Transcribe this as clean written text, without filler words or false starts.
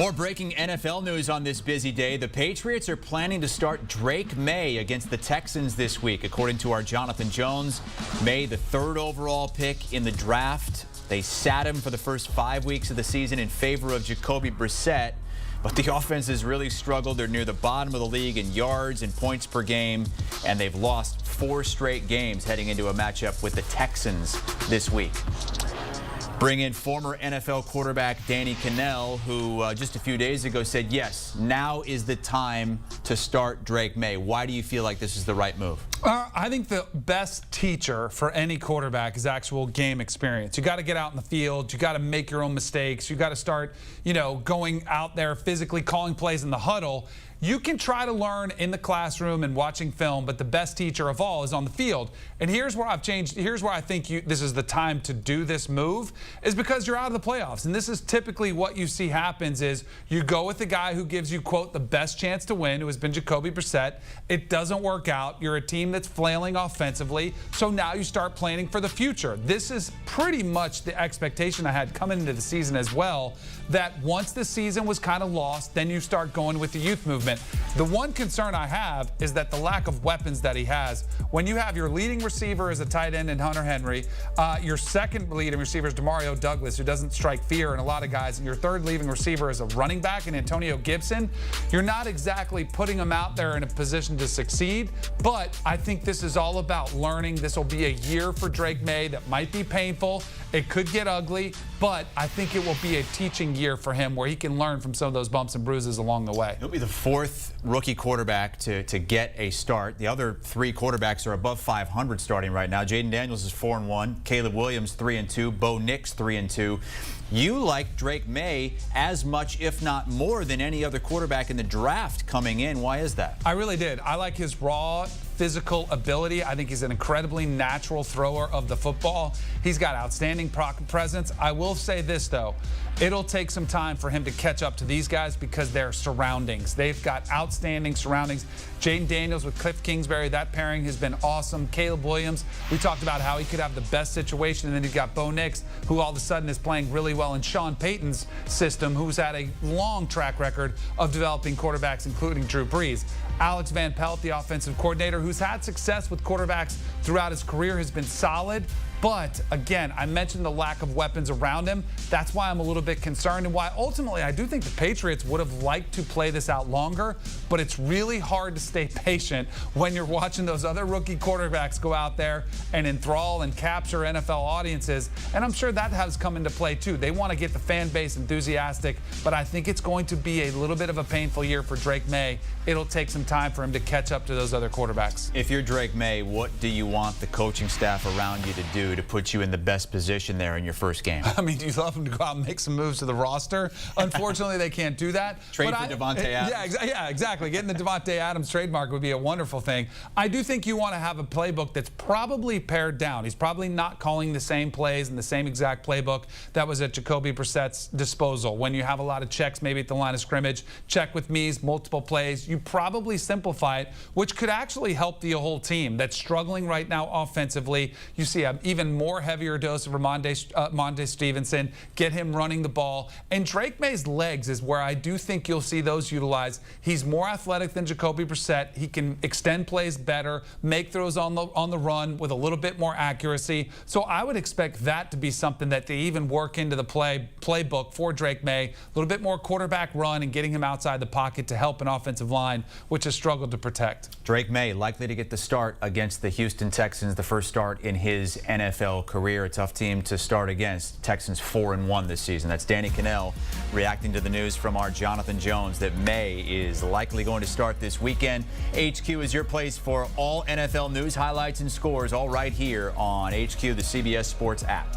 More breaking NFL news on this busy day. The Patriots are planning to start Drake Maye against the Texans this week. According to our Jonathan Jones, Maye, the third overall pick in the draft. They sat him for the first 5 weeks of the season in favor of Jacoby Brissett. But the offense has really struggled. They're near the bottom of the league in yards and points per game, and they've lost 4 straight games heading into a matchup with the Texans this week. Bring in former NFL quarterback Danny Kanell, who just a few days ago said, yes, now is the time to start Drake Maye. Why do you feel like this is the right move? I think the best teacher for any quarterback is actual game experience. You got to get out in the field. You got to make your own mistakes. You got to start, going out there physically calling plays in the huddle. You can try to learn in the classroom and watching film, but the best teacher of all is on the field. And here's where I've changed. Here's where I think this is the time to do this move, is because you're out of the playoffs. And this is typically what you see happens is you go with the guy who gives you, quote, the best chance to win, who has been Jacoby Brissett. It doesn't work out. You're a team that's flailing offensively. So now you start planning for the future. This is pretty much the expectation I had coming into the season as well, that once the season was kind of lost, then you start going with the youth movement. The one concern I have is that the lack of weapons that he has. When you have your leading receiver as a tight end in Hunter Henry, your second leading receiver is Demario Douglas, who doesn't strike fear in a lot of guys, and your third leading receiver is a running back in Antonio Gibson, you're not exactly putting him out there in a position to succeed. But I think this is all about learning. This will be a year for Drake Maye that might be painful. It could get ugly, but I think it will be a teaching year for him where he can learn from some of those bumps and bruises along the way. He'll be the 4th rookie quarterback to get a start. The other 3 quarterbacks are above 500 starting right now. Jaden Daniels is 4-1, Caleb Williams 3-2, Bo Nix 3-2. You like Drake Maye as much, if not more, than any other quarterback in the draft coming in. Why is that? I really did. I like his raw physical ability. I think he's an incredibly natural thrower of the football. He's got outstanding presence. I will say this, though. It'll take some time for him to catch up to these guys because their surroundings. They've got outstanding surroundings. Jaden Daniels with Cliff Kingsbury, that pairing has been awesome. Caleb Williams, we talked about how he could have the best situation, and then you've got Bo Nix, who all of a sudden is playing really well in Sean Payton's system, who's had a long track record of developing quarterbacks, including Drew Brees. Alex Van Pelt, the offensive coordinator, who's had success with quarterbacks throughout his career, has been solid. But, again, I mentioned the lack of weapons around him. That's why I'm a little bit concerned, and why ultimately I do think the Patriots would have liked to play this out longer, but it's really hard to stay patient when you're watching those other rookie quarterbacks go out there and enthrall and capture NFL audiences. And I'm sure that has come into play, too. They want to get the fan base enthusiastic, but I think it's going to be a little bit of a painful year for Drake Maye. It'll take some time for him to catch up to those other quarterbacks. If you're Drake Maye, what do you want the coaching staff around you to do to put you in the best position there in your first game? I mean, do you love him to go out and make some moves to the roster? Unfortunately, they can't do that. Trade for Devontae Adams. Yeah, exactly. Getting the Devontae Adams trademark would be a wonderful thing. I do think you want to have a playbook that's probably pared down. He's probably not calling the same plays in the same exact playbook that was at Jacoby Brissett's disposal. When you have a lot of checks, maybe at the line of scrimmage, check with me's, multiple plays, you probably simplify it, which could actually help the whole team that's struggling right now offensively. You see an even more heavier dose of Ramondre Stevenson, get him running the ball. And Drake Maye's legs is where I do think you'll see those utilized. He's more athletic than Jacoby Brissett. He can extend plays better, make throws on the run with a little bit more accuracy. So I would expect that to be something that they even work into the playbook for Drake Maye. A little bit more quarterback run and getting him outside the pocket to help an offensive line, which has struggled to protect. Drake Maye likely to get the start against the Houston Texans, the first start in his NFL career. A tough team to start against. Texans 4-1 this season. That's Danny Kanell reacting to the news from our Jonathan Jones that Maye is likely going to start this weekend. HQ is your place for all NFL news, highlights, and scores, all right here on HQ, the CBS Sports app.